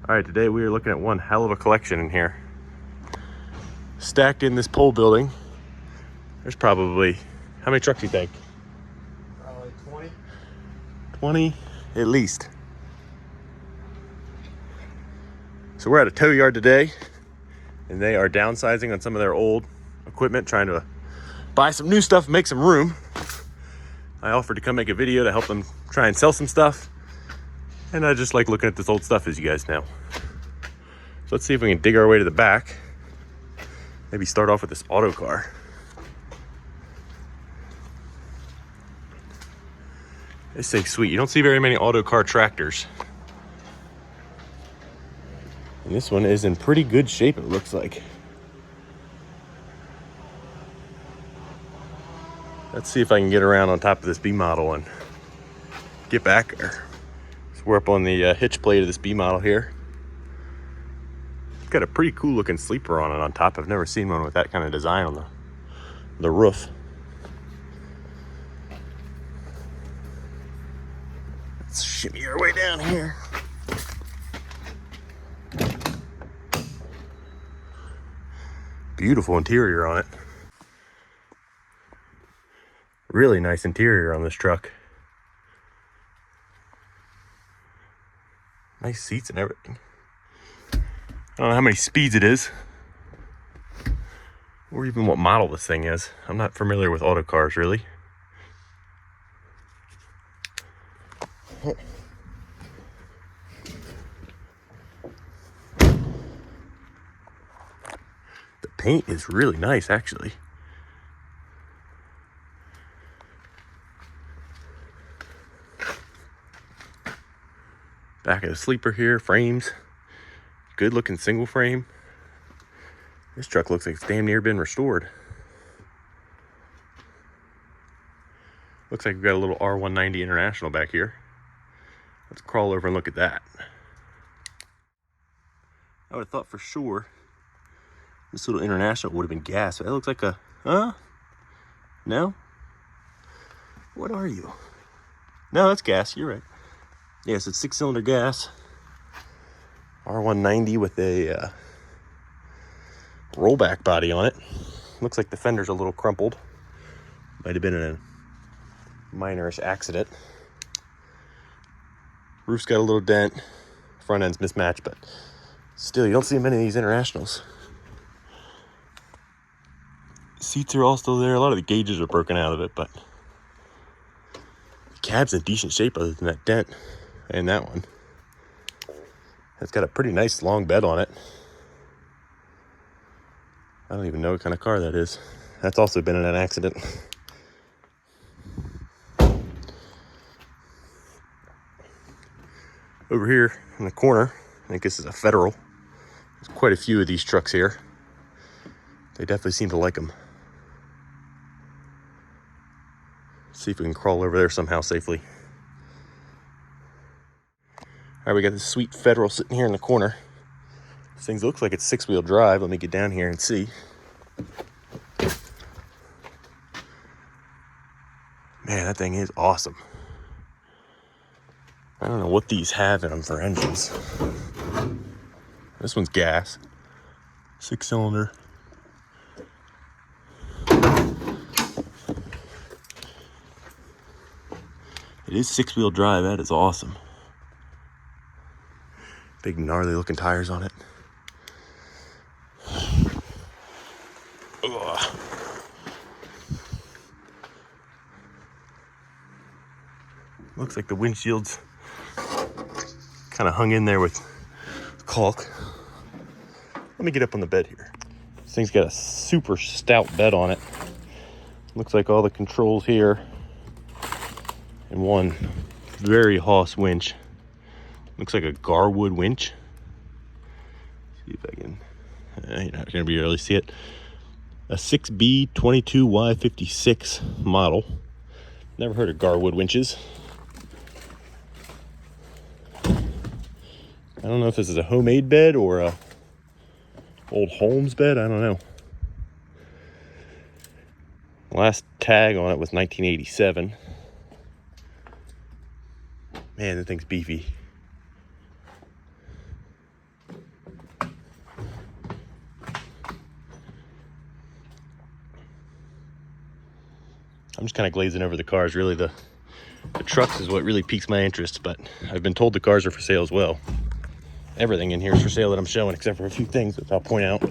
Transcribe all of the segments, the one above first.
All right, today we are looking at one hell of a collection in here. Stacked in this pole building, there's probably, how many trucks do you think? Probably 20. 20 at least. So we're at a tow yard today, and they are downsizing on some of their old equipment, trying to buy some new stuff, make some room. I offered to come make a video to help them try and sell some stuff. And I just like looking at this old stuff, as you guys know. So let's see if we can dig our way to the back. Maybe start off with this Autocar. This thing's sweet. You don't see very many Autocar tractors. And this one is in pretty good shape, it looks like. Let's see if I can get around on top of this B model and get back there. So we're up on the hitch plate of this B model here. It's got a pretty cool looking sleeper on it on top. I've never seen one with that kind of design on the roof. Let's shimmy our way down here. Beautiful interior on it. Really nice interior on this truck. Nice seats and everything. I don't know how many speeds it is, or even what model this thing is. I'm not familiar with Autocars, really. The paint is really nice, actually. Back of the sleeper here, frames. Good looking single frame. This truck looks like it's damn near been restored. Looks like we've got a little R190 International back here. Let's crawl over and look at that. I would have thought for sure this little International would have been gas. But that looks like a, no? What are you? No, that's gas, you're right. Yes, it's 6-cylinder gas. R190 with a rollback body on it. Looks like the fender's a little crumpled. Might have been in a minorish accident. Roof's got a little dent. Front end's mismatched, but still, you don't see many of these Internationals. Seats are all still there. A lot of the gauges are broken out of it, but the cab's in decent shape other than that dent and that one. It's got a pretty nice long bed on it. I don't even know what kind of car that is. That's also been in an accident. Over here in the corner, I think this is a Federal. There's quite a few of these trucks here. They definitely seem to like them. Let's see if we can crawl over there somehow safely. All right, we got this sweet Federal sitting here in the corner. This thing looks like it's 6-wheel drive. Let me get down here and see. Man, that thing is awesome. I don't know what these have in them for engines. This one's gas. 6-cylinder. It is 6-wheel drive. That is awesome. Big gnarly looking tires on it. Ugh. Looks like the windshield's kind of hung in there with caulk. Let me get up on the bed here. This thing's got a super stout bed on it. Looks like all the controls here and one very Hoss winch. Looks like a Garwood winch. See if I can, you're not gonna be able to see it. A 6B22Y56 model. Never heard of Garwood winches. I don't know if this is a homemade bed or a old Holmes bed, I don't know. Last tag on it was 1987. Man, that thing's beefy. I'm just kind of glazing over the cars. Really, the trucks is what really piques my interest, but I've been told the cars are for sale as well. Everything in here is for sale that I'm showing, except for a few things that I'll point out.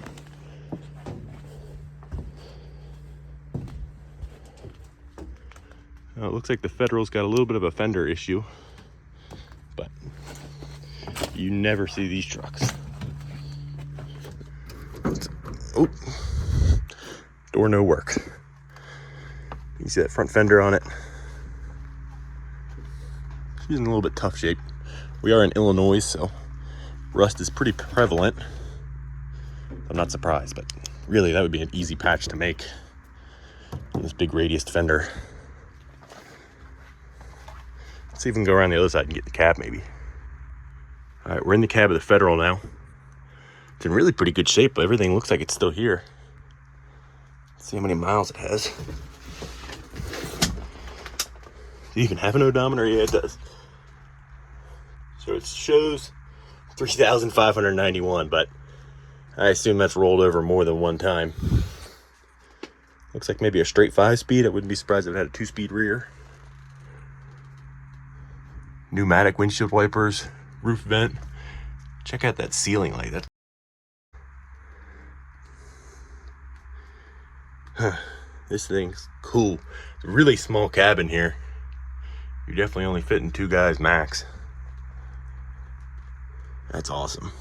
It looks like the Federal's got a little bit of a fender issue, but you never see these trucks. Oh, door no work. You can see that front fender on it. She's in a little bit tough shape. We are in Illinois, so rust is pretty prevalent. I'm not surprised, but really that would be an easy patch to make on this big radius fender. Let's see if we can go around the other side and get the cab maybe. All right, we're in the cab of the Federal now. It's in really pretty good shape, but everything looks like it's still here. Let's see how many miles it has. Does it even have an odometer? Yeah, it does. So it shows 3,591, but I assume that's rolled over more than one time. Looks like maybe a straight 5-speed. I wouldn't be surprised if it had a 2-speed rear. Pneumatic windshield wipers, roof vent. Check out that ceiling light. This thing's cool. It's a really small cabin here. You're definitely only fitting 2 guys max. That's awesome.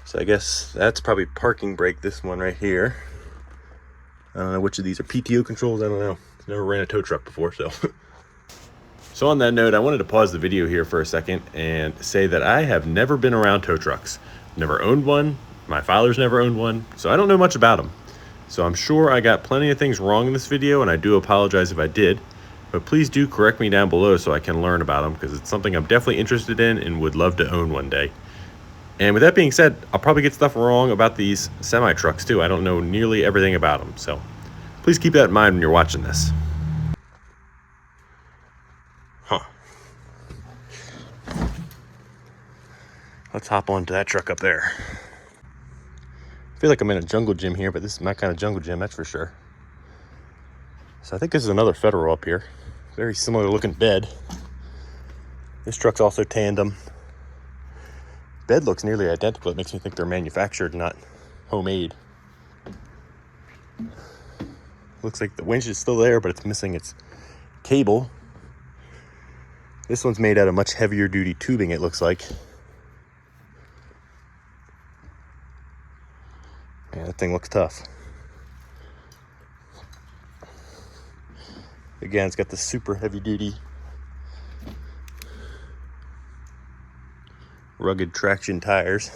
So I guess that's probably parking brake, this one right here. I don't know which of these are PTO controls. I don't know. Never ran a tow truck before, so. So on that note, I wanted to pause the video here for a second and say that I have never been around tow trucks. Never owned one. My father's never owned one, so I don't know much about them. So I'm sure I got plenty of things wrong in this video, and I do apologize if I did. But please do correct me down below so I can learn about them, because it's something I'm definitely interested in and would love to own one day. And with that being said, I'll probably get stuff wrong about these semi-trucks too. I don't know nearly everything about them, so please keep that in mind when you're watching this. Let's hop onto that truck up there. I feel like I'm in a jungle gym here, but this is my kind of jungle gym, that's for sure. So I think this is another Federal up here. Very similar looking bed. This truck's also tandem. Bed looks nearly identical. It makes me think they're manufactured, not homemade. Looks like the winch is still there, but it's missing its cable. This one's made out of much heavier duty tubing, it looks like. Yeah, that thing looks tough. Again, it's got the super heavy duty rugged traction tires.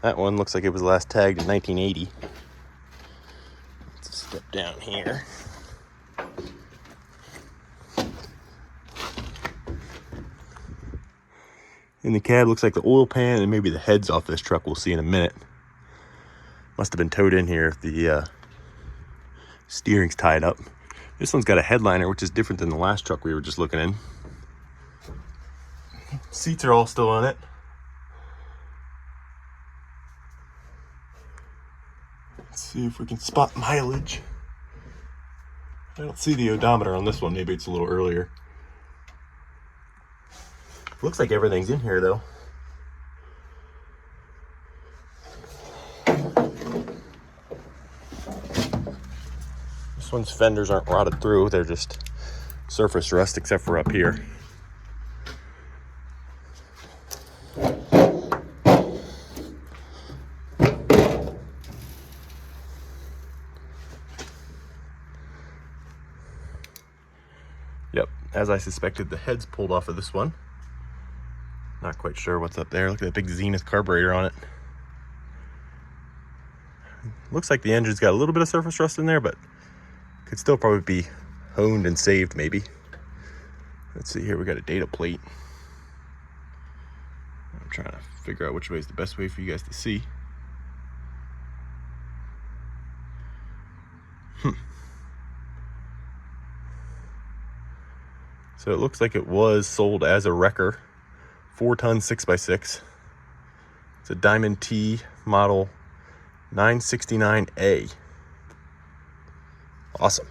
That one looks like it was last tagged in 1980. Let's step down here. In the cab, looks like the oil pan and maybe the heads off this truck we'll see in a minute. Must have been towed in here if the steering's tied up. This one's got a headliner, which is different than the last truck we were just looking in. Seats are all still on it. Let's see if we can spot mileage. I don't see the odometer on this one. Maybe it's a little earlier. Looks like everything's in here though. This one's fenders aren't rotted through. They're just surface rust except for up here. Yep, as I suspected, the head's pulled off of this one. Not quite sure what's up there. Look at that big Zenith carburetor on it. Looks like the engine's got a little bit of surface rust in there, but could still probably be honed and saved maybe. Let's see here, we got a data plate. I'm trying to figure out which way is the best way for you guys to see. So it looks like it was sold as a wrecker 4-ton 6x6. It's a Diamond T model 969A. Awesome.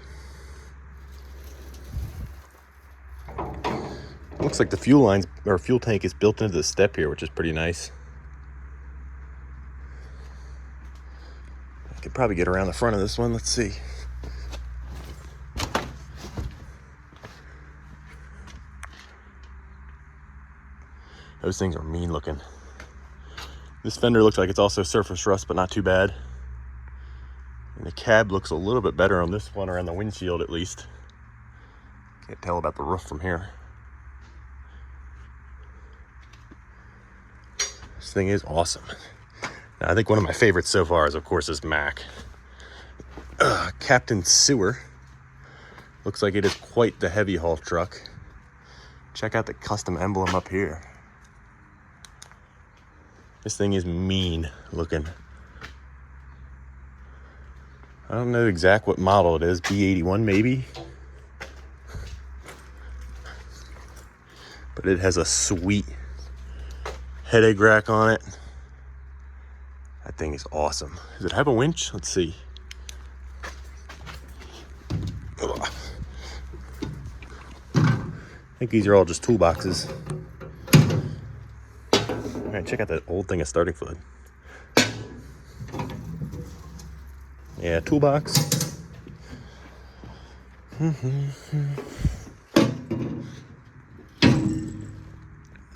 Looks like the fuel lines or fuel tank is built into the step here, which is pretty nice. I could probably get around the front of this one. Let's see. Those things are mean looking. This fender looks like it's also surface rust, but not too bad. And the cab looks a little bit better on this one, around the windshield at least. Can't tell about the roof from here. This thing is awesome. Now, I think one of my favorites so far is, of course, this Mack. Captain Sewer. Looks like it is quite the heavy haul truck. Check out the custom emblem up here. This thing is mean looking. I don't know exact what model it is. B81 maybe. But it has a sweet headache rack on it. That thing is awesome. Does it have a winch? Let's see. Ugh. I think these are all just toolboxes. All right, check out that old thing of starting fluid. Yeah, toolbox.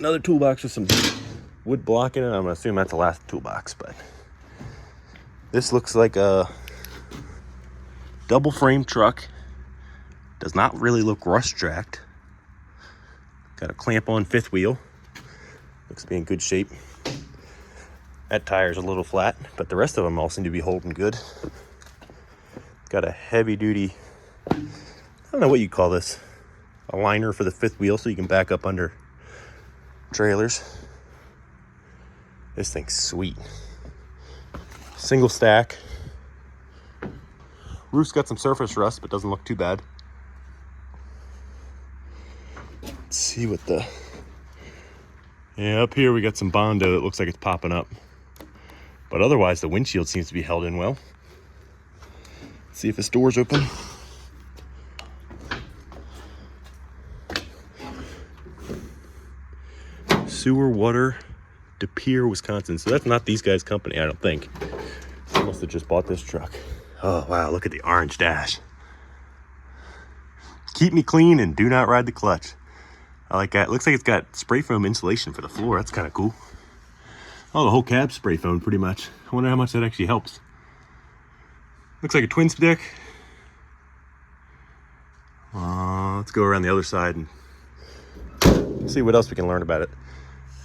Another toolbox with some wood block in it. I'm gonna assume that's the last toolbox, but this looks like a double frame truck. Does not really look rust tracked. Got a clamp on fifth wheel. Looks to be in good shape. That tire's a little flat, but the rest of them all seem to be holding good. Got a heavy duty, I don't know what you call this, a liner for the fifth wheel so you can back up under trailers. This thing's sweet. Single stack. Roof's got some surface rust, but doesn't look too bad. Let's see what the... Yeah, up here we got some Bondo that looks like it's popping up. But otherwise, the windshield seems to be held in well. Let's see if this door's open. Sewer Water, De Pere, Wisconsin. So that's not these guys' company, I don't think. They must have just bought this truck. Oh, wow, look at the orange dash. Keep me clean and do not ride the clutch. I like that. Looks like it's got spray foam insulation for the floor. That's kind of cool. Oh, the whole cab's spray foam pretty much. I wonder how much that actually helps. Looks like a twin stick. Let's go around the other side and see what else we can learn about it.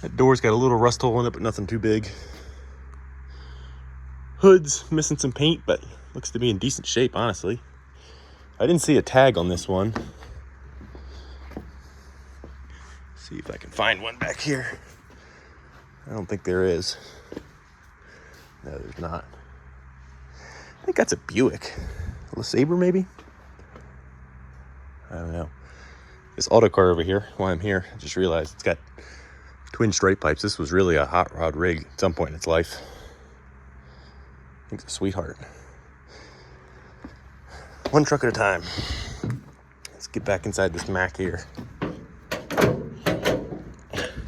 That door's got a little rust hole in it, but nothing too big. Hood's missing some paint, but looks to be in decent shape, honestly. I didn't see a tag on this one. See if I can find one back here. I don't think there is. No, there's not. I think that's a Buick. A LeSabre, maybe? I don't know. This Autocar over here, while I'm here, I just realized it's got twin straight pipes. This was really a hot rod rig at some point in its life. I think it's a sweetheart. One truck at a time. Let's get back inside this Mack here.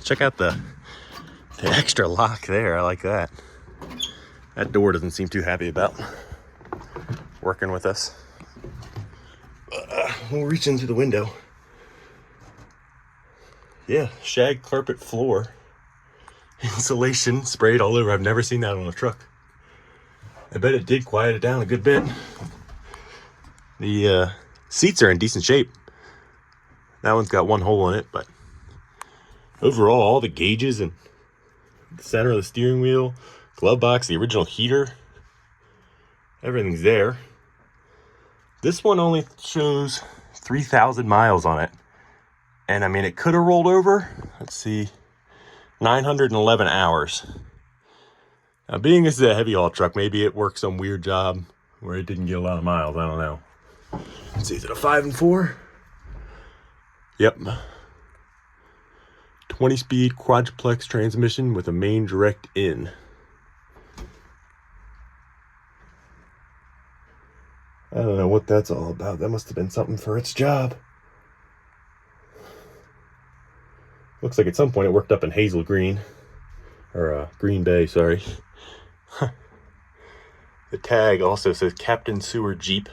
Check out the extra lock there. I like that. That door doesn't seem too happy about working with us. We'll reach into the window. Yeah, shag carpet floor. Insulation sprayed all over. I've never seen that on a truck. I bet it did quiet it down a good bit. The seats are in decent shape. That one's got one hole in it, but overall, all the gauges and the center of the steering wheel, glove box, the original heater, everything's there. This one only shows 3,000 miles on it. And I mean, it could have rolled over. Let's see, 911 hours. Now, being this is a heavy haul truck, maybe it worked some weird job where it didn't get a lot of miles. I don't know. Let's see, is it a 5 and 4? Yep. 20-speed quadruplex transmission with a main direct in. I don't know what that's all about. That must have been something for its job. Looks like at some point it worked up in Hazel Green. Or Green Bay, sorry. The tag also says Captain Sewer Jeep.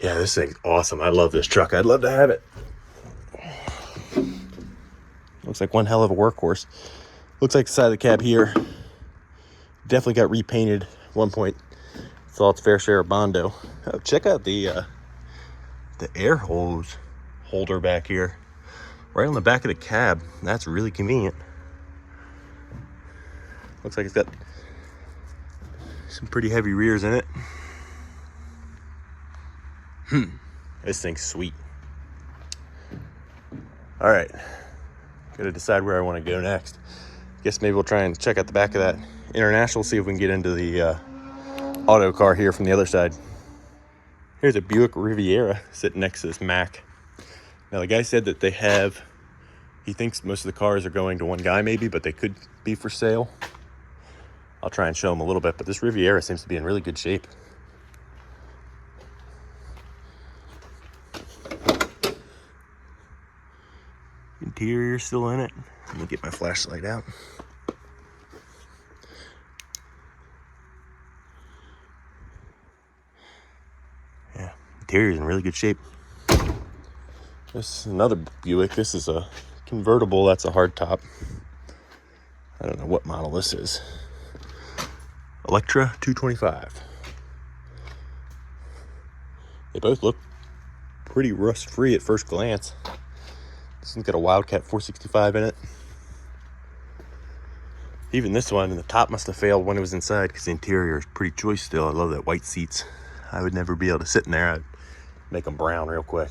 Yeah, this thing's awesome. I love this truck. I'd love to have it. Looks like one hell of a workhorse. Looks like the side of the cab here definitely got repainted at one point. It's all its fair share of Bondo. Oh, check out the air hose holder back here. Right on the back of the cab. That's really convenient. Looks like it's got some pretty heavy rears in it. This thing's sweet. All right. Gotta decide where I want to go next. Guess maybe we'll try and check out the back of that International, see if we can get into the auto car here from the other side. Here's a Buick Riviera sitting next to this Mack. Now the guy said that they have, he thinks most of the cars are going to one guy maybe, but they could be for sale. I'll try and show him a little bit, but this Riviera seems to be in really good shape. Interior still in it. Let me get my flashlight out. Yeah, interior's in really good shape. This is another Buick. This is a convertible. That's a hardtop. I don't know what model this is. Electra 225. They both look pretty rust-free at first glance. This one's got a Wildcat 465 in it. Even this one, the top must have failed when it was inside because the interior is pretty choice still. I love that white seats. I would never be able to sit in there. I'd make them brown real quick.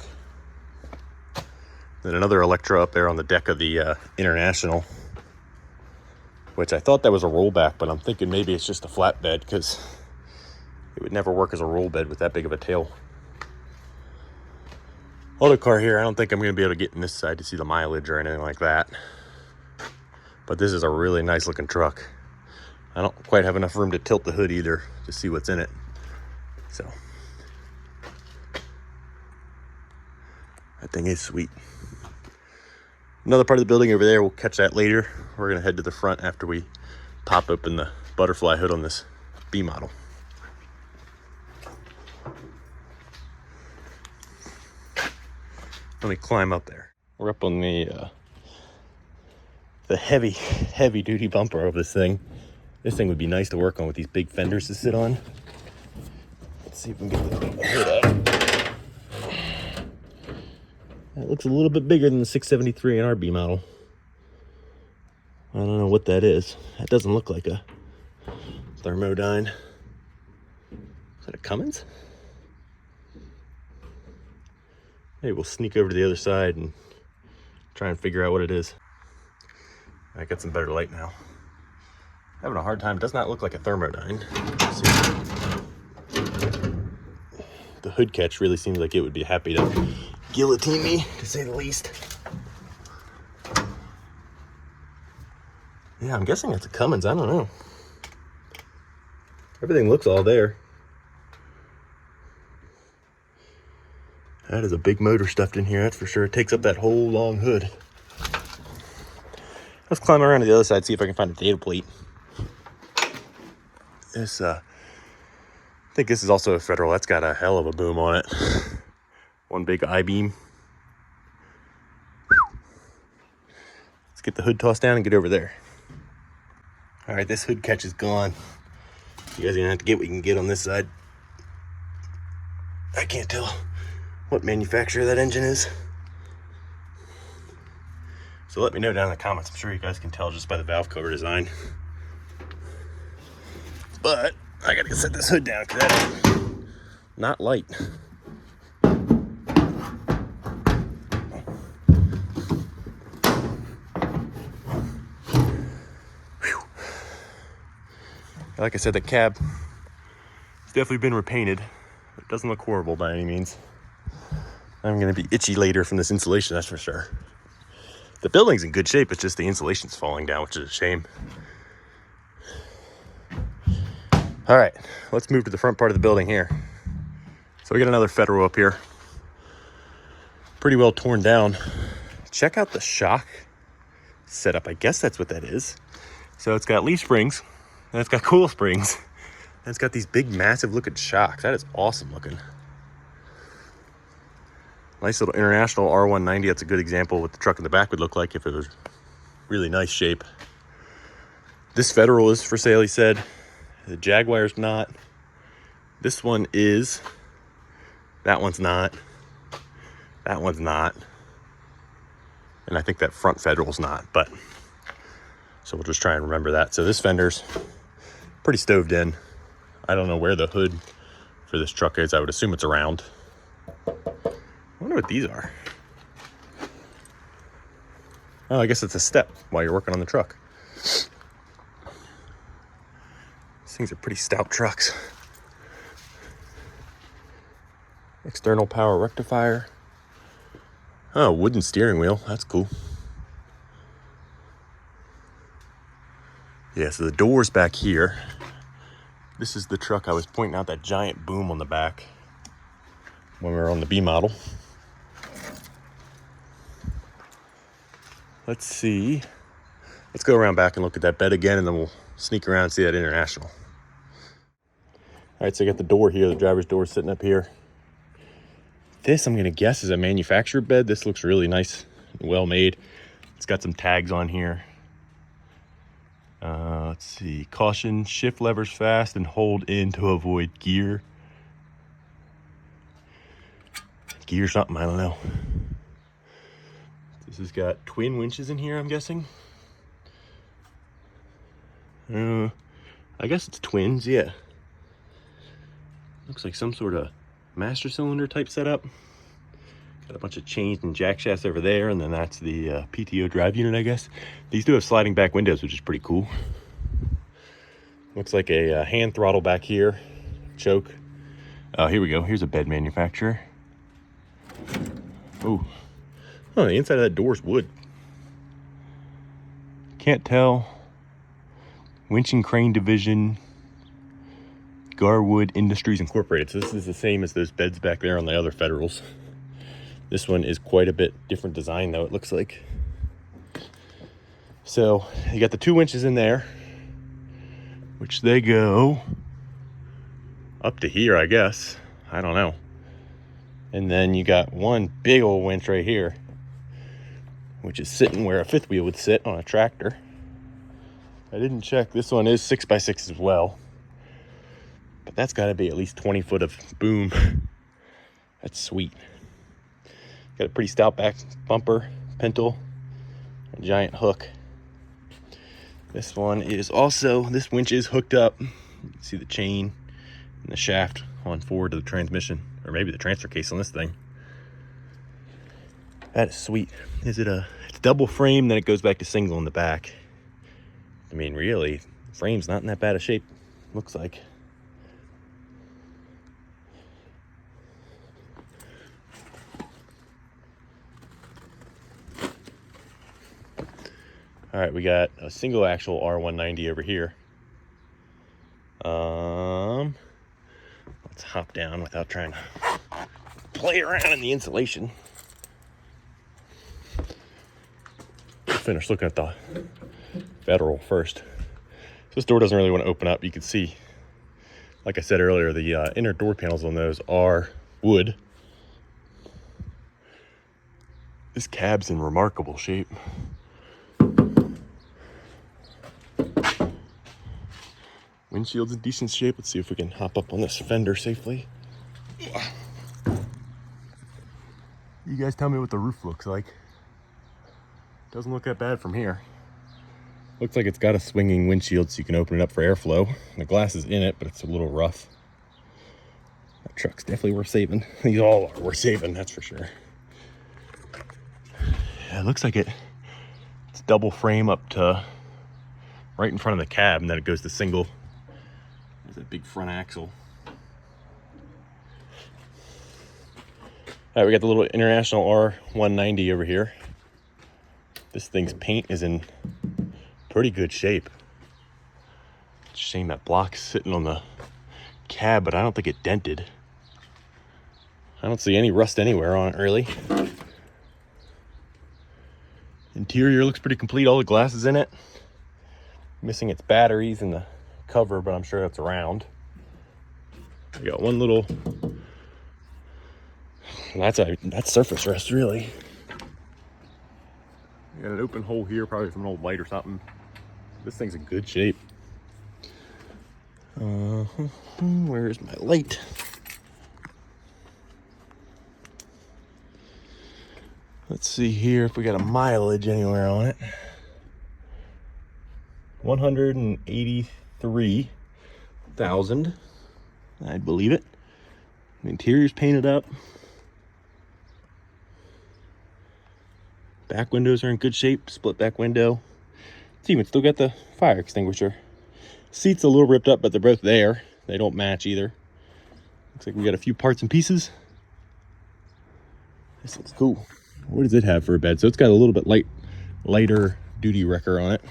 Then another Electra up there on the deck of the International, which I thought that was a rollback, but I'm thinking maybe it's just a flatbed because it would never work as a roll bed with that big of a tail. Autocar here, I don't think I'm going to be able to get in this side to see the mileage or anything like that. But this is a really nice looking truck. I don't quite have enough room to tilt the hood either to see what's in it. So, that thing is sweet. Another part of the building over there, we'll catch that later. We're going to head to the front after we pop open the butterfly hood on this B model. Let me climb up there. We're up on the heavy duty bumper of this thing. This thing would be nice to work on with these big fenders to sit on. Let's see if we can get the hood out. That looks a little bit bigger than the 673 in our B model. I don't know what that is. That doesn't look like a Thermodyne. Is that a Cummins? Maybe we'll sneak over to the other side and try and figure out what it is. I got some better light now. Having a hard time. It does not look like a Thermodyne. The hood catch really seems like it would be happy to guillotine me, to say the least. Yeah, I'm guessing it's a Cummins. I don't know. Everything looks all there. That is a big motor stuffed in here, that's for sure. It takes up that whole long hood. Let's climb around to the other side, see if I can find a data plate. This, I think this is also a Federal. That's got a hell of a boom on it. One big I-beam. Let's get the hood tossed down and get over there. All right, this hood catch is gone. You guys are gonna have to get what you can get on this side. I can't tell what manufacturer that engine is. So let me know down in the comments. I'm sure you guys can tell just by the valve cover design. But I gotta set this hood down because that is not light. Whew. Like I said, the cab has definitely been repainted. It doesn't look horrible by any means. I'm gonna be itchy later from this insulation, that's for sure. The building's in good shape. It's just the insulation's falling down, which is a shame. All right, let's move to the front part of the building here. So we got another Federal up here. Pretty well torn down. Check out the shock setup. I guess that's what that is. So it's got leaf springs, and it's got coil springs, and it's got these big, massive looking shocks. That is awesome looking. Nice little International R190. That's a good example of what the truck in the back would look like if it was really nice shape. This Federal is for sale, he said. The Jaguar's not. This one is. That one's not. That one's not. And I think that front Federal's not, but so we'll just try and remember that. So this fender's pretty stoved in. I don't know where the hood for this truck is. I would assume it's around. I wonder what these are. Oh, I guess it's a step while you're working on the truck. These things are pretty stout trucks. External power rectifier. Oh, wooden steering wheel. That's cool. Yeah, so the door's back here. This is the truck I was pointing out, that giant boom on the back when we were on the B model. Let's see. Let's go around back and look at that bed again, and then we'll sneak around and see that International. All right, so I got the door here. The driver's door sitting up here. This, I'm going to guess, is a manufacturer bed. This looks really nice and well made. It's got some tags on here. Let's see. Caution, shift levers fast and hold in to avoid gear. Gear something, I don't know. This has got twin winches in here, I'm guessing. I guess it's twins, yeah. Looks like some sort of master cylinder type setup. Got a bunch of chains and jack shafts over there, and then that's the PTO drive unit, I guess. These do have sliding back windows, which is pretty cool. Looks like a hand throttle back here, choke. Here we go. Here's a bed manufacturer. Oh, the inside of that door is wood. Can't tell. Winch and Crane Division, Garwood Industries Incorporated. So this is the same as those beds back there on the other Federals. This one is quite a bit different design, though, it looks like. So you got the 2 winches in there, which they go up to here, I guess. I don't know. And then you got one big old winch right here, which is sitting where a 5th wheel would sit on a tractor. I didn't check. This one is 6x6 as well. But that's got to be at least 20 foot of boom. That's sweet. Got a pretty stout back bumper, pintle, a giant hook. This one is also, this winch is hooked up. You can see the chain and the shaft on forward to the transmission, or maybe the transfer case on this thing. That is sweet. It's double frame, then it goes back to single in the back. I mean, really, the frame's not in that bad a shape, looks like. All right, we got a single axle R190 over here. Let's hop down without trying to play around in the insulation. We'll finish looking at the Federal first. This door doesn't really want to open up. You can see, like I said earlier, the inner door panels on those are wood. This cab's in remarkable shape. Windshield's in decent shape. Let's see if we can hop up on this fender safely. You guys tell me what the roof looks like. Doesn't look that bad from here. Looks like it's got a swinging windshield so you can open it up for airflow. The glass is in it, but it's a little rough. That truck's definitely worth saving. These all are worth saving, that's for sure. Yeah, it looks like it's double frame up to right in front of the cab, and then it goes to single. There's that big front axle. All right, we got the little International R190 over here. This thing's paint is in pretty good shape. It's a shame that block's sitting on the cab, but I don't think it dented. I don't see any rust anywhere on it, really. Interior looks pretty complete. All the glass is in it. Missing its batteries and the cover, but I'm sure that's around. We got one little... That's surface rust, really. We got an open hole here, probably from an old light or something. This thing's in good shape. Where's my light? Let's see here if we got a mileage anywhere on it. 183,000. I believe it. The interior's painted up. Back windows are in good shape. Split back window. It's even still got the fire extinguisher. Seat's a little ripped up, but they're both there. They don't match either. Looks like we got a few parts and pieces. This looks cool. What does it have for a bed? So it's got a little bit lighter duty wrecker on it.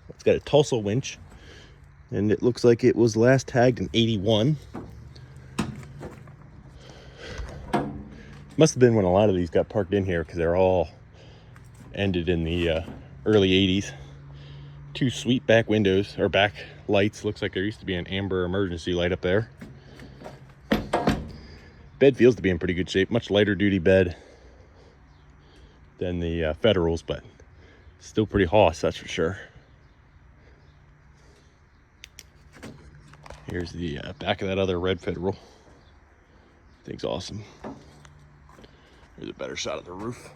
It's got a Tulsa winch, and it looks like it was last tagged in 81. Must have been when a lot of these got parked in here, because they're all ended in the early 80s. Two sweet back windows, or back lights. Looks like there used to be an amber emergency light up there. Bed feels to be in pretty good shape. Much lighter duty bed than the Federals, but still pretty hoss, that's for sure. Here's the back of that other red Federal. Thing's awesome. Here's a better shot of the roof.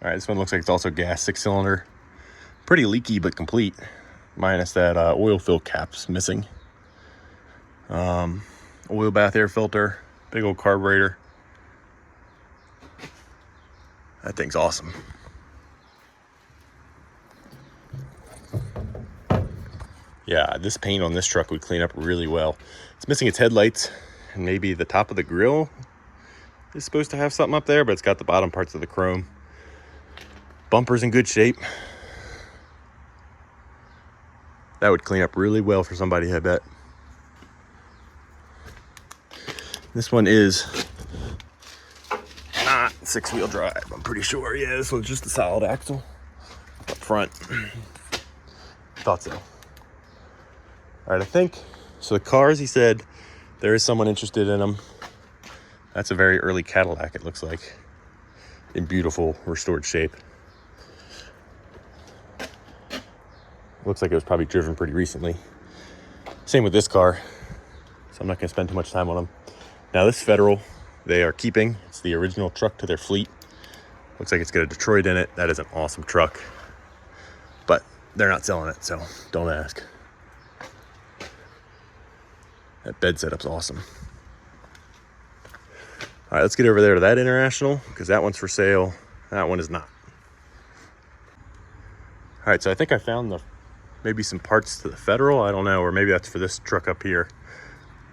All right, this one looks like it's also gas, 6-cylinder. Pretty leaky, but complete. Minus that oil fill cap's missing. Oil bath air filter, big old carburetor. That thing's awesome. Yeah, this paint on this truck would clean up really well. It's missing its headlights, and maybe the top of the grill is supposed to have something up there, but it's got the bottom parts of the chrome. Bumper's in good shape. That would clean up really well for somebody, I bet. This one is not 6-wheel drive, I'm pretty sure. Yeah, this one's just a solid axle up front. Thought so. All right, I think, so the cars, he said, there is someone interested in them. That's a very early Cadillac, it looks like, in beautiful restored shape. Looks like it was probably driven pretty recently. Same with this car, so I'm not gonna spend too much time on them. Now this Federal, they are keeping. It's the original truck to their fleet. Looks like it's got a Detroit in it. That is an awesome truck, but they're not selling it, so don't ask. That bed setup's awesome. All right, let's get over there to that International, because that one's for sale. That one is not. All right, so I think I found maybe some parts to the Federal. I don't know, or maybe that's for this truck up here,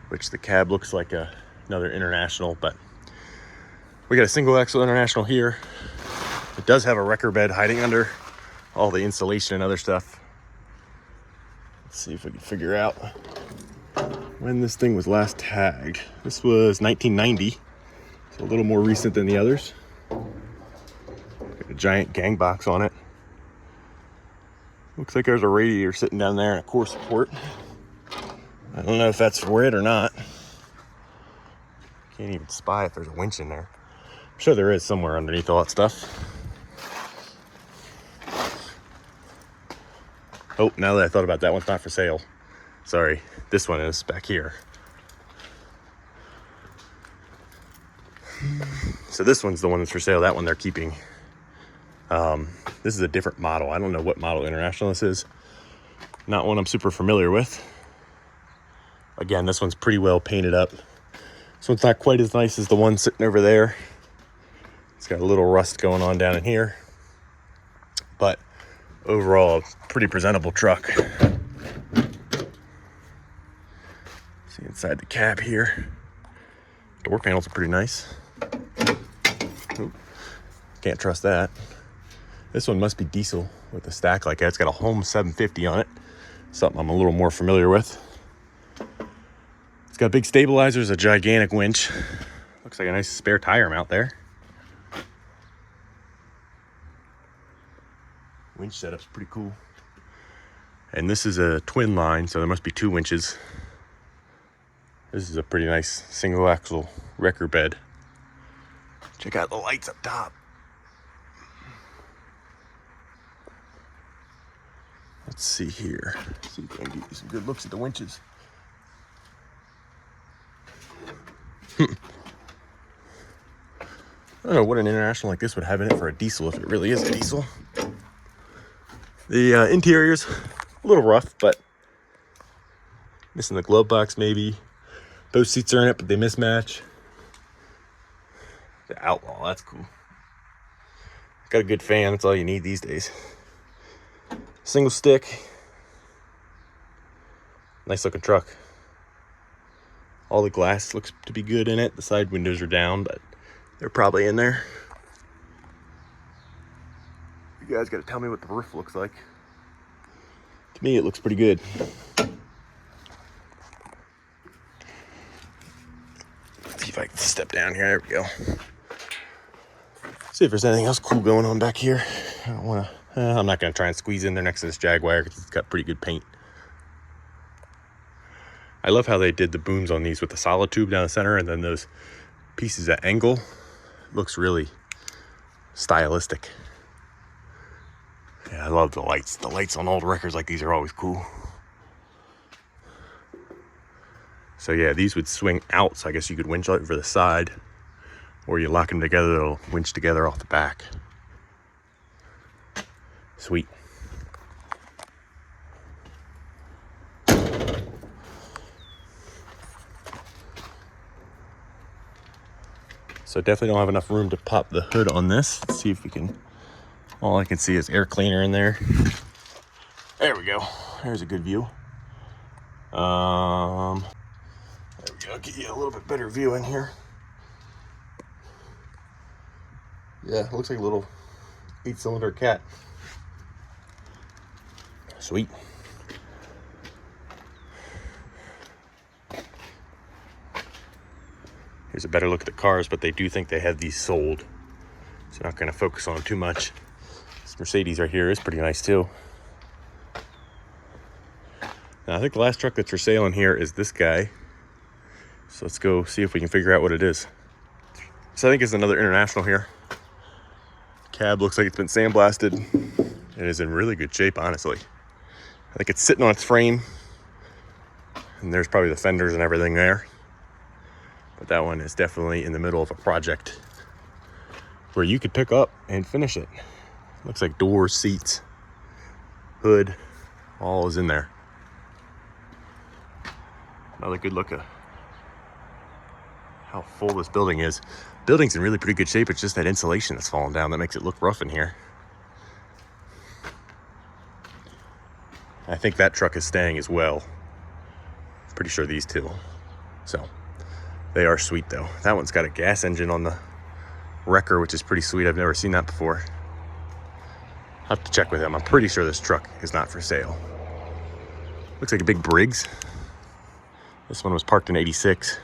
which the cab looks like another International, but we got a single axle International here. It does have a wrecker bed hiding under all the insulation and other stuff. Let's see if we can figure out when this thing was last tagged. This was 1990, so a little more recent than the others. Got a giant gang box on it. Looks like there's a radiator sitting down there and a core support. I don't know if that's for it or not. Can't even spy if there's a winch in there. I'm sure there is somewhere underneath all that stuff. Oh, now that I thought about that, one's not for sale. Sorry, this one is back here. So this one's the one that's for sale. That one they're keeping. This is a different model. I don't know what model International this is. Not one I'm super familiar with. Again, this one's pretty well painted up. This one's not quite as nice as the one sitting over there. It's got a little rust going on down in here. But overall, pretty presentable truck. See inside the cab here. Door panels are pretty nice. Oop. Can't trust that. This one must be diesel with a stack like that. It's got a Home 750 on it. Something I'm a little more familiar with. It's got big stabilizers, a gigantic winch. Looks like a nice spare tire mount there. Winch setup's pretty cool. And this is a twin line, so there must be 2 winches. This is a pretty nice single axle wrecker bed. Check out the lights up top. Let's see here. See if I can get you some good looks at the winches. I don't know what an International like this would have in it for a diesel, if it really is a diesel. The interior's a little rough, but missing the glove box maybe. Both seats are in it, but they mismatch. The Outlaw, that's cool. Got a good fan, that's all you need these days. Single stick. Nice looking truck. All the glass looks to be good in it. The side windows are down, but they're probably in there. You guys got to tell me what the roof looks like. To me, it looks pretty good. Let's see if I can step down here. There we go. See if there's anything else cool going on back here. I don't want to. I'm not going to try and squeeze in there next to this Jaguar because it's got pretty good paint. I love how they did the booms on these with the solid tube down the center and then those pieces at angle. Looks really stylistic. Yeah, I love the lights. The lights on old records like these are always cool. So yeah, these would swing out, so I guess you could winch over the side, or you lock them together, they'll winch together off the back. Sweet. So definitely don't have enough room to pop the hood on this. Let's see if we can. All I can see is air cleaner in there. There we go. There's a good view. There we go. I'll get you a little bit better view in here. Yeah, it looks like a little 8-cylinder cat. Sweet. Here's a better look at the cars, but they do think they have these sold. So not going to focus on them too much. This Mercedes right here is pretty nice too. Now I think the last truck that's for sale in here is this guy. So let's go see if we can figure out what it is. So I think it's another International here. Cab looks like it's been sandblasted. It is in really good shape, honestly. I think it's sitting on its frame. And there's probably the fenders and everything there. But that one is definitely in the middle of a project where you could pick up and finish it. Looks like doors, seats, hood, all is in there. Another good look at how full this building is. Building's in really pretty good shape. It's just that insulation that's fallen down that makes it look rough in here. I think that truck is staying as well. Pretty sure these two. So they are sweet though. That one's got a gas engine on the wrecker, which is pretty sweet. I've never seen that before. I'll have to check with him. I'm pretty sure this truck is not for sale. Looks like a big Briggs. This one was parked in '86.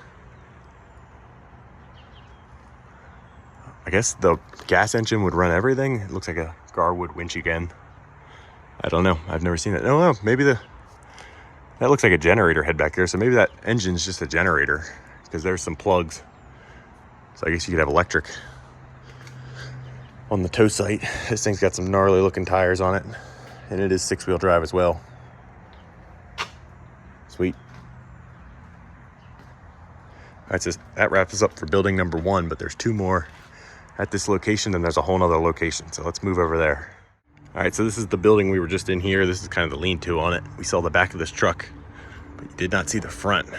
I guess the gas engine would run everything. It looks like a Garwood winch again. I don't know. I've never seen it. I don't know. Maybe that looks like a generator head back there. So maybe that engine's just a generator because there's some plugs. So I guess you could have electric on the tow site. This thing's got some gnarly looking tires on it. And it is 6-wheel drive as well. Sweet. All right, so that wraps us up for building number 1, but there's 2 more at this location, and there's a whole nother location. So let's move over there. All right, so this is the building we were just in here. This is kind of the lean-to on it. We saw the back of this truck, but you did not see the front.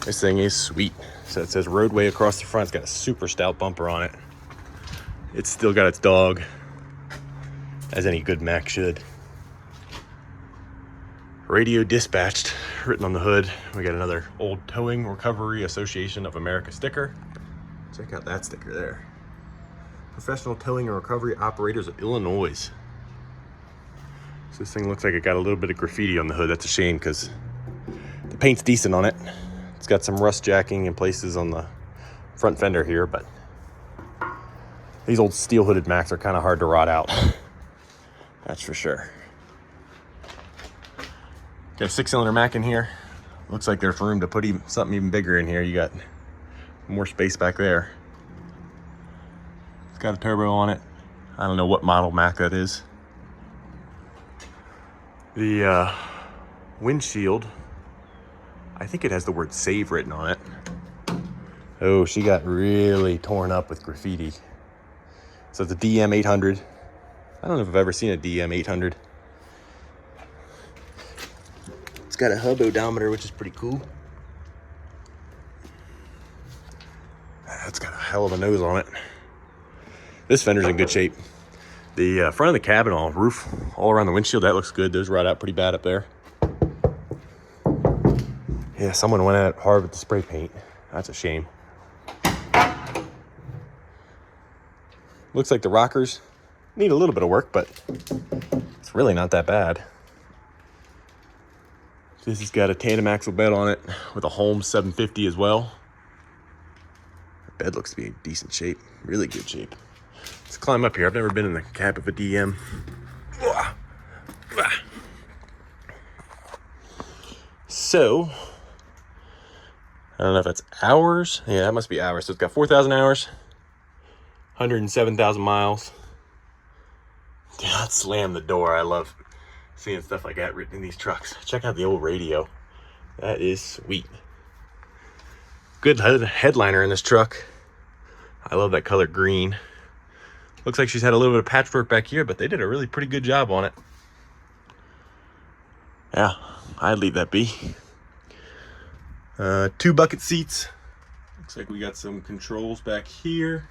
This thing is sweet. So it says roadway across the front. It's got a super stout bumper on it. It's still got its dog, as any good Mack should. Radio dispatched written on the hood. We got another Old Towing Recovery Association of America sticker. Check out that sticker there. Professional Towing and Recovery Operators of Illinois. So this thing looks like it got a little bit of graffiti on the hood. That's a shame because the paint's decent on it. It's got some rust jacking in places on the front fender here, but these old steel hooded Macks are kind of hard to rot out. That's for sure. Got a 6-cylinder Mack in here. Looks like there's room to put something even bigger in here. You got more space back there. It's got a turbo on it. I don't know what model Mack that is. The windshield, I think it has the word save written on it. Oh, she got really torn up with graffiti. So it's a DM 800. I don't know if I've ever seen a DM 800. It's got a hub odometer, which is pretty cool. It's got a hell of a nose on it. This fender's in good shape. The front of the cabin, all roof, all around the windshield, that looks good. Those rot out pretty bad up there. Yeah, someone went at it hard with the spray paint. That's a shame. Looks like the rockers need a little bit of work, but it's really not that bad. This has got a tandem axle bed on it with a Holmes 750 as well. The bed looks to be in decent shape, really good shape. Let's climb up here. I've never been in the cab of a DM. So, I don't know if that's hours. Yeah, that must be hours. So it's got 4,000 hours, 107,000 miles. Do not slam the door. I love seeing stuff like that written in these trucks. Check out the old radio. That is sweet. Good headliner in this truck. I love that color green. Looks like she's had a little bit of patchwork back here, but they did a really pretty good job on it. Yeah, I'd leave that be. 2 bucket seats. Looks like we got some controls back here.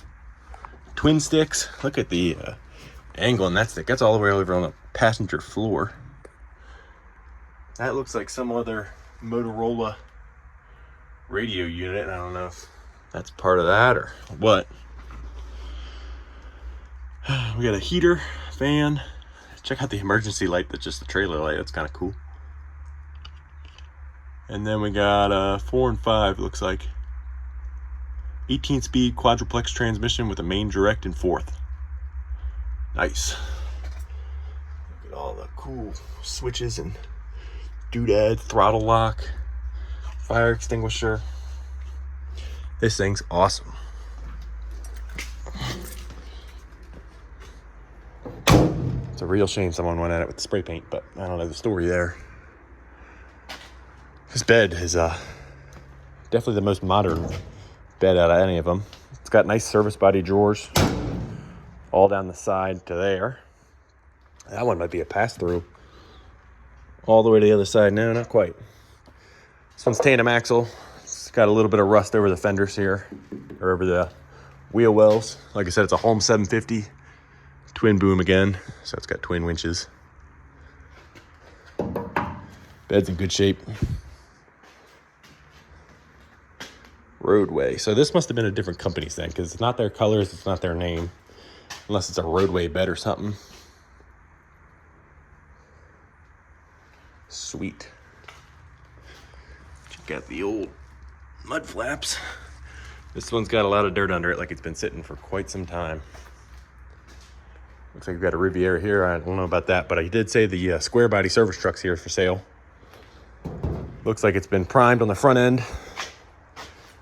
Twin sticks. Look at the angle on that stick. That's all the way over on the passenger floor. That looks like some other Motorola radio unit. I don't know if that's part of that or what. We got a heater, fan. Check out the emergency light. That's just the trailer light. That's kind of cool. And then we got a 4 and 5, looks like. 18-speed quadruplex transmission with a main direct in 4th. Nice. Look at all the cool switches and doodad, throttle lock, fire extinguisher. This thing's awesome. It's a real shame someone went at it with the spray paint, but I don't know the story there. This bed is definitely the most modern bed out of any of them. It's got nice service body drawers all down the side to there. That one might be a pass-through. All the way to the other side. No, not quite. This one's tandem axle. It's got a little bit of rust over the fenders here, or over the wheel wells. Like I said, it's a Holmes 750. Twin boom again, so it's got twin winches. Bed's in good shape. Roadway. So this must have been a different company's then, because it's not their colors, it's not their name. Unless it's a roadway bed or something. Sweet. Check out the old mud flaps. This one's got a lot of dirt under it, like it's been sitting for quite some time. Looks like we've got a Riviera here. I don't know about that, but I did say the square body service truck's here for sale. Looks like it's been primed on the front end.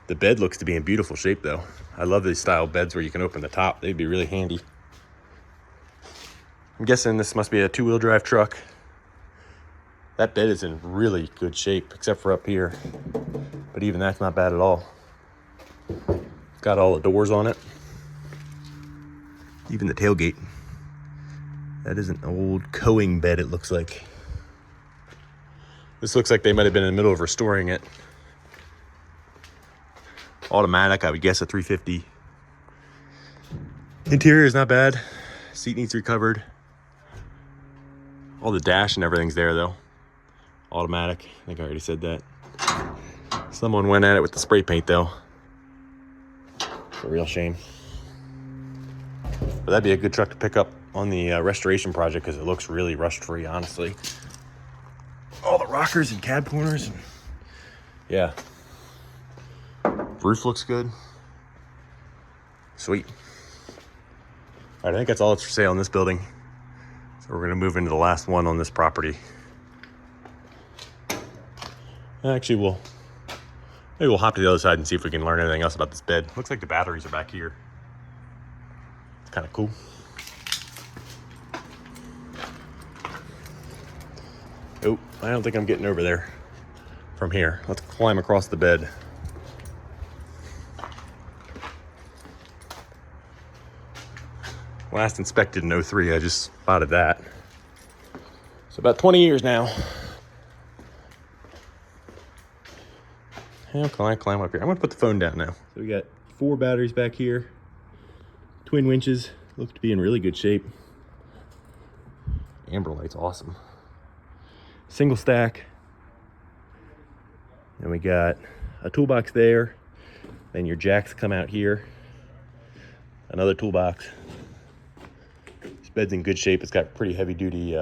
The bed looks to be in beautiful shape though. I love these style beds where you can open the top. They'd be really handy. I'm guessing this must be a 2-wheel drive truck. That bed is in really good shape, except for up here. But even that's not bad at all. It's got all the doors on it. Even the tailgate. That is an old Coing bed, it looks like. This looks like they might have been in the middle of restoring it. Automatic, I would guess a 350. Interior is not bad. Seat needs recovered. All the dash and everything's there though. automatic. I think I already said that. Someone went at it with the spray paint though. It's a real shame. But that'd be a good truck to pick up on the restoration project because it looks really rust-free, honestly. All the rockers and cab corners. And yeah. Roof looks good. Sweet. All right, I think that's all that's for sale in this building. So we're gonna move into the last one on this property. Actually, maybe we'll hop to the other side and see if we can learn anything else about this bed. Looks like the batteries are back here. It's kind of cool. Oh, I don't think I'm getting over there from here. Let's climb across the bed. Last inspected in 03, I just spotted that. So about 20 years now. How can I climb up here? I'm gonna put the phone down now. So we got 4 batteries back here. Twin winches, look to be in really good shape. Amber light's awesome. Single stack. Then we got a toolbox there. Then your jacks come out here. Another toolbox. This bed's in good shape. It's got pretty heavy duty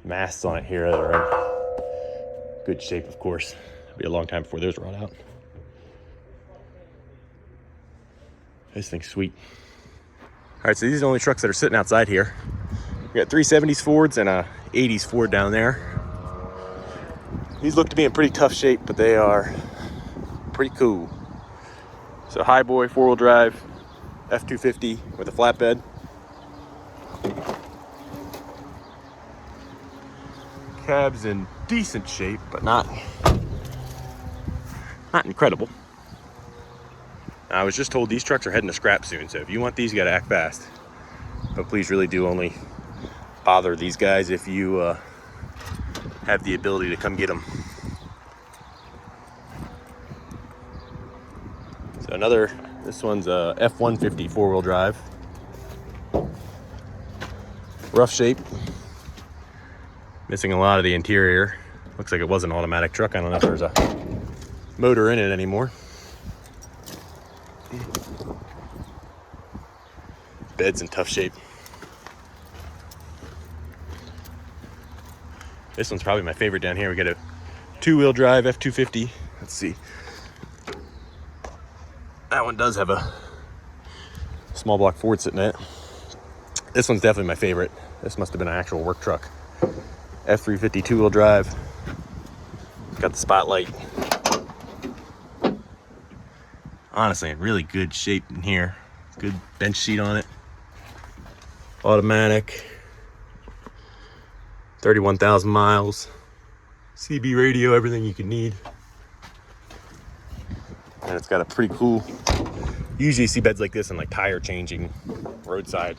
masts on it here that are in good shape, of course. It'll be a long time before those rot out. This thing's sweet. All right, so these are the only trucks that are sitting outside here. We got 370s Fords and a 80s Ford down there. These look to be in pretty tough shape, but they are pretty cool. So Highboy 4-wheel drive, F250 with a flatbed. Cab's in decent shape, but not incredible. I was just told these trucks are heading to scrap soon, so if you want these, you gotta act fast. But please really do only bother these guys if you have the ability to come get them. So this one's a F-150 4-wheel drive. Rough shape. Missing a lot of the interior. Looks like it was an automatic truck. I don't know if there's a motor in it anymore. Bed's in tough shape. This one's probably my favorite down here. We got a 2-wheel drive F250. Let's see. That one does have a small block Ford sitting in it. This one's definitely my favorite. This must have been an actual work truck. F350 2-wheel drive. Got the spotlight. Honestly, in really good shape in here. Good bench seat on it. Automatic. 31,000 miles. CB radio, everything you could need. And it's got a pretty cool, usually you see beds like this in like tire changing roadside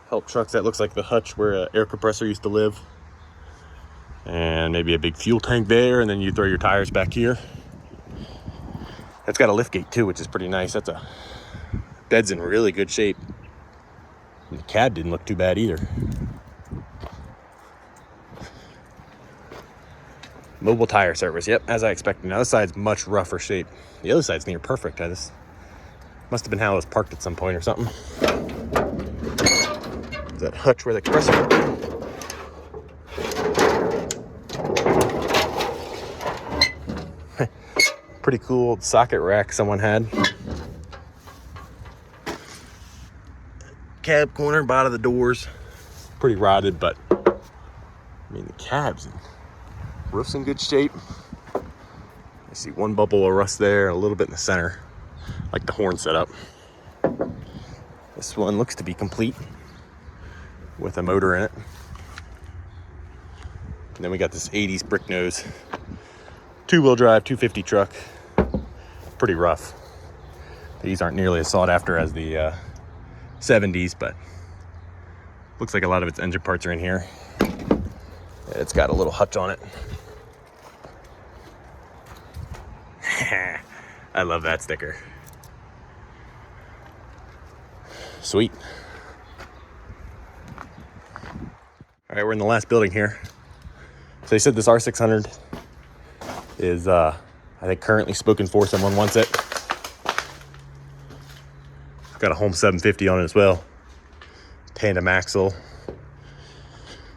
help trucks. That looks like the hutch where an air compressor used to live. And maybe a big fuel tank there, and then you throw your tires back here. It's got a lift gate too, which is pretty nice. Bed's in really good shape. And the cab didn't look too bad either. Mobile tire service, yep, as I expected. Now this side's much rougher shape. The other side's near perfect. This must have been how it was parked at some point or something. Is that hutch where the compressor? Pretty cool old socket rack someone had. Cab corner, bottom of the doors. Pretty rotted, but I mean the cab's in roof's in good shape. I see one bubble of rust there, a little bit in the center, like the horn setup. This one looks to be complete with a motor in it. And then we got this 80s brick nose 2-wheel drive 250 truck. Pretty rough. These aren't nearly as sought after as the 70s, but looks like a lot of its engine parts are in here. It's got a little hutch on it. I love that sticker. Sweet. All right, we're in the last building here. So they said this R600 is, I think, currently spoken for. Someone wants it. Got a Home 750 on it as well. Tandem axle.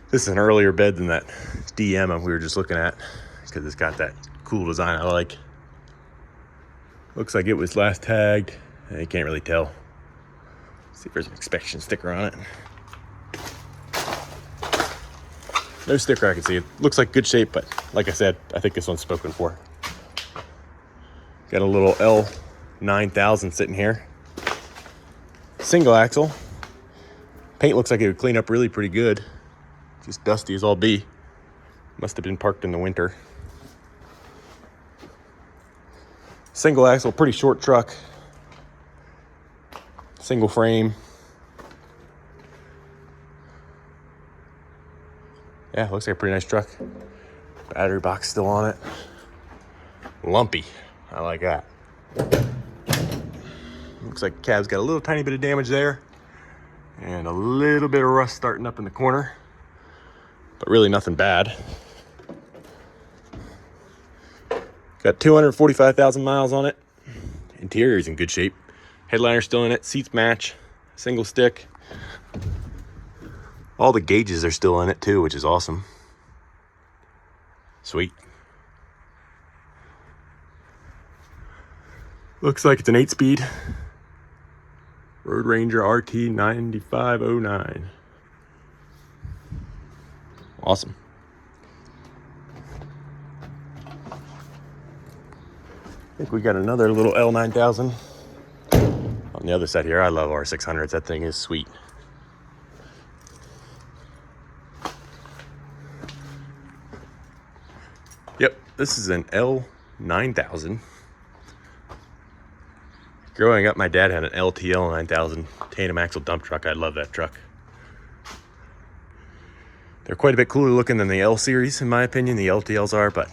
This is an earlier bed than that DM we were just looking at because it's got that cool design I like. Looks like it was last tagged. You can't really tell. See if there's an inspection sticker on it. No sticker I can see. It looks like good shape, but like I said, I think this one's spoken for. Got a little L9000 sitting here. Single axle. Paint looks like it would clean up really pretty good. Just dusty as all be. Must have been parked in the winter. Single axle, pretty short truck. Single frame. Yeah, looks like a pretty nice truck. Battery box still on it. Lumpy. I like that. Looks like the cab's got a little tiny bit of damage there. And a little bit of rust starting up in the corner. But really nothing bad. Got 245,000 miles on it. Interior's in good shape. Headliner's still in it. Seats match. Single stick. All the gauges are still in it too, which is awesome. Sweet. Looks like it's an 8-speed Road Ranger RT 9509. Awesome. I think we got another little L9000 on the other side here. I love R600s. That thing is sweet. Yep, this is an L9000. Growing up, my dad had an LTL 9000 tandem axle dump truck. I love that truck. They're quite a bit cooler looking than the L series, in my opinion. The LTLs are, but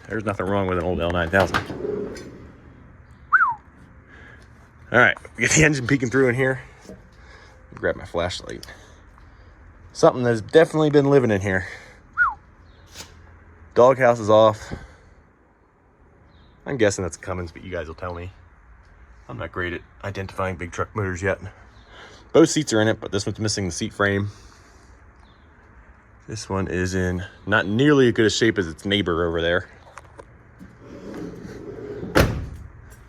there's nothing wrong with an old L9000. All right, we got the engine peeking through in here. Grab my flashlight. Something that's definitely been living in here. Doghouse is off. I'm guessing that's Cummins, but you guys will tell me. I'm not great at identifying big truck motors yet. Both seats are in it, but this one's missing the seat frame. This one is in not nearly as good a shape as its neighbor over there.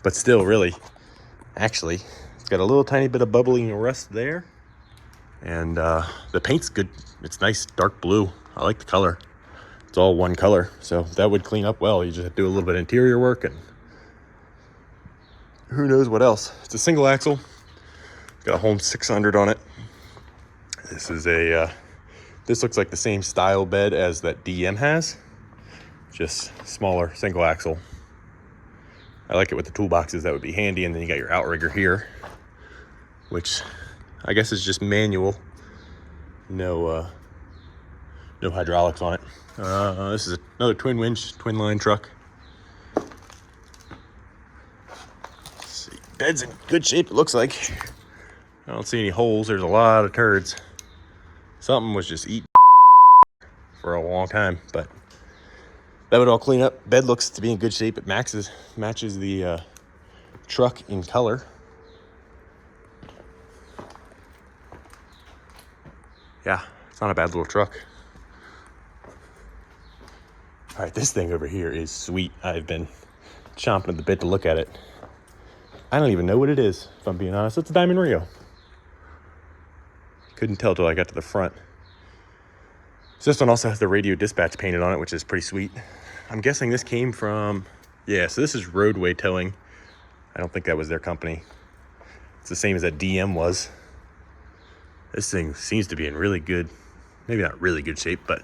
But still, really, actually, it's got a little tiny bit of bubbling rust there. And the paint's good. It's nice dark blue. I like the color. It's all one color, so that would clean up well. You just have to do a little bit of interior work and who knows what else. It's a single axle. Got a Home 600 on it. This is a, this looks like the same style bed as that DM has, just smaller single axle. I like it with the toolboxes. That would be handy. And then you got your outrigger here, which I guess is just manual. No hydraulics on it. This is another twin winch, twin line truck. Let's see. Bed's in good shape, it looks like. I don't see any holes. There's a lot of turds. Something was just eating for a long time, but that would all clean up. Bed looks to be in good shape. It matches the truck in color. Yeah, it's not a bad little truck. All right, this thing over here is sweet. I've been chomping at the bit to look at it. I don't even know what it is, if I'm being honest. It's a Diamond Rio. Couldn't tell till I got to the front. So this one also has the radio dispatch painted on it, which is pretty sweet. I'm guessing this came from, yeah, so this is Roadway Towing. I don't think that was their company. It's the same as that DM was. This thing seems to be in really good, maybe not really good shape, but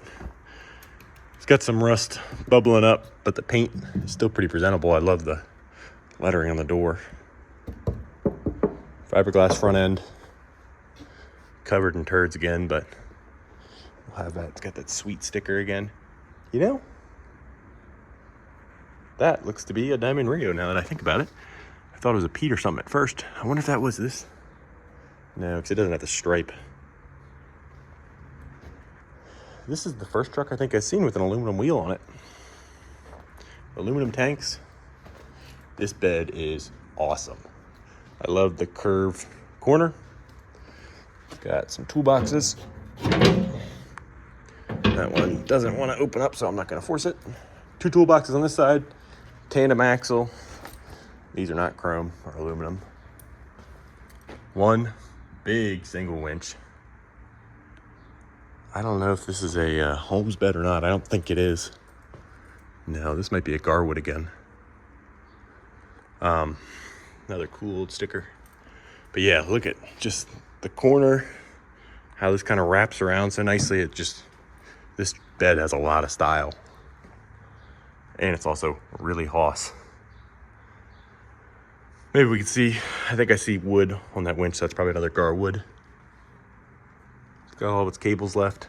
it's got some rust bubbling up, but the paint is still pretty presentable. I love the lettering on the door. Fiberglass front end. Covered in turds again, but we'll have that. It's got that sweet sticker again. You know, that looks to be a Diamond Rio now that I think about it. I thought it was a Pete or something at first. I wonder if that was this. No, because it doesn't have the stripe. This is the first truck I think I've seen with an aluminum wheel on it. Aluminum tanks. This bed is awesome. I love the curved corner. Got some toolboxes. That one doesn't want to open up, so I'm not going to force it. 2 toolboxes on this side. Tandem axle. These are not chrome or aluminum. 1 big single winch. I don't know if this is a Holmes bed or not. I don't think it is. No, this might be a Garwood again. Another cool old sticker. But yeah, look at just the corner, how this kind of wraps around so nicely. This bed has a lot of style. And it's also really hoss. Maybe we can see, I think I see wood on that winch. So that's probably another Garwood. It's got all of its cables left.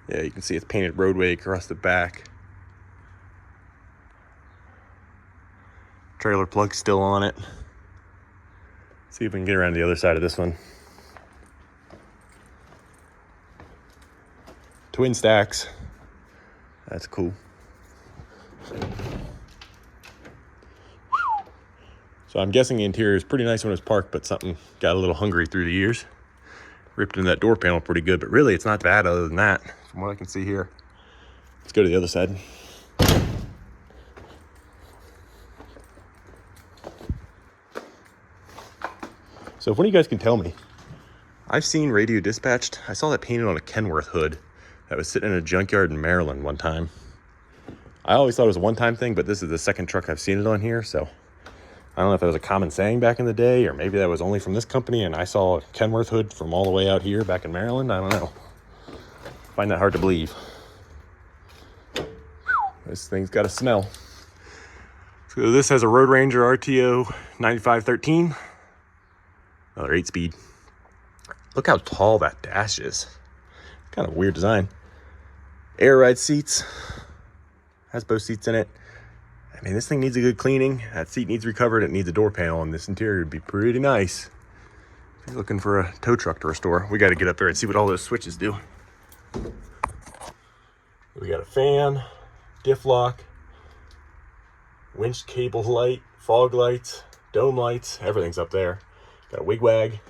Yeah, you can see it's painted roadway across the back. Trailer plug still on it. See if we can get around the other side of this one. Twin stacks. That's cool. So I'm guessing the interior is pretty nice when it was parked, but something got a little hungry through the years. Ripped into that door panel pretty good, but really it's not bad other than that, from what I can see here. Let's go to the other side. So if one of you guys can tell me, I've seen radio dispatched. I saw that painted on a Kenworth hood that was sitting in a junkyard in Maryland one time. I always thought it was a one-time thing, but this is the second truck I've seen it on here, so I don't know if that was a common saying back in the day, or maybe that was only from this company and I saw a Kenworth hood from all the way out here back in Maryland. I don't know. Find that hard to believe. This thing's got a smell. So this has a Road Ranger RTO 9513. Another 8-speed. Look how tall that dash is. Kind of a weird design. Air ride seats. Has both seats in it. I mean, this thing needs a good cleaning. That seat needs recovered. It needs a door panel, and this interior would be pretty nice. If you're looking for a tow truck to restore, we got to get up there and see what all those switches do. We got a fan, diff lock, winch cable light, fog lights, dome lights. Everything's up there. Got a wig wag.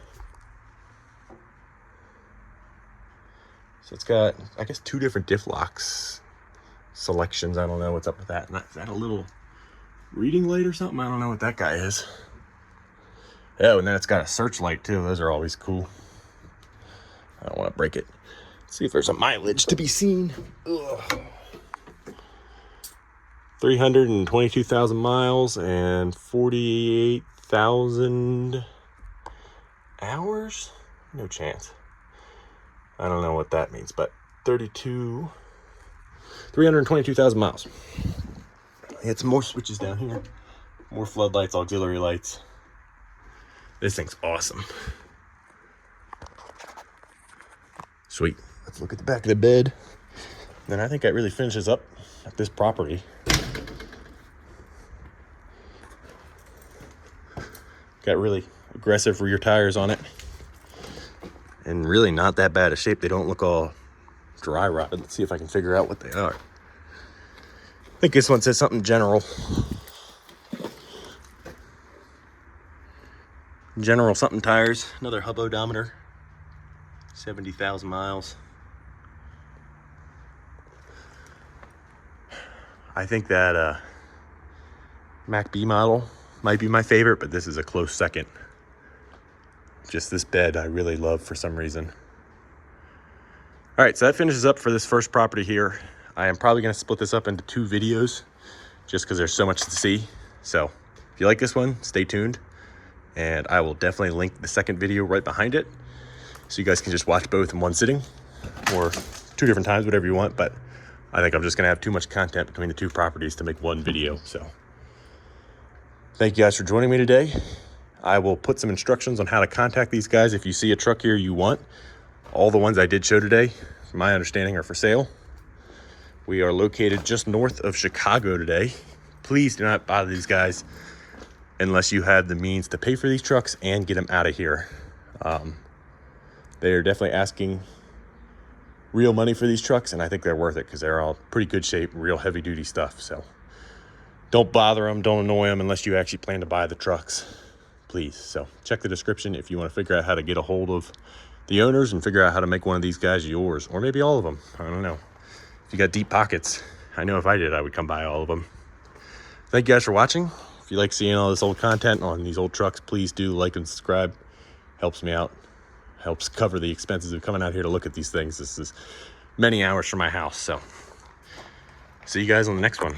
So it's got, I guess, 2 different diff locks selections. I don't know what's up with that. Is that a little reading light or something? I don't know what that guy is. Oh, and then it's got a searchlight too. Those are always cool. I don't want to break it. Let's see if there's a mileage to be seen. Ugh. 322,000 miles and 48,000 hours? No chance. I don't know what that means, but 322,000 miles. It's more switches down here. More floodlights, auxiliary lights. This thing's awesome. Sweet. Let's look at the back of the bed. Then I think that really finishes up at this property. Got really aggressive rear tires on it. And really not that bad a shape. They don't look all dry rotted. Let's see if I can figure out what they are. I think this one says something general. General something tires. Another hub odometer. 70,000 miles. I think that Mack B model might be my favorite, but this is a close second. Just this bed I really love for some reason. All right, so that finishes up for this first property here. I am probably gonna split this up into 2 videos just because there's so much to see. So if you like this one, stay tuned. And I will definitely link the second video right behind it, so you guys can just watch both in one sitting or 2 different times, whatever you want. But I think I'm just gonna have too much content between the 2 properties to make one video. So thank you guys for joining me today. I will put some instructions on how to contact these guys if you see a truck here you want. All the ones I did show today, from my understanding, are for sale. We are located just north of Chicago today. Please do not bother these guys unless you have the means to pay for these trucks and get them out of here. They are definitely asking real money for these trucks, and I think they're worth it because they're all pretty good shape, real heavy duty stuff. So don't bother them, don't annoy them unless you actually plan to buy the trucks, please. So check the description if you want to figure out how to get a hold of the owners and figure out how to make one of these guys yours, or maybe all of them. I don't know. If you got deep pockets, I know if I did, I would come buy all of them. Thank you guys for watching. If you like seeing all this old content on these old trucks, please do like and subscribe. Helps me out. Helps cover the expenses of coming out here to look at these things. This is many hours from my house. So see you guys on the next one.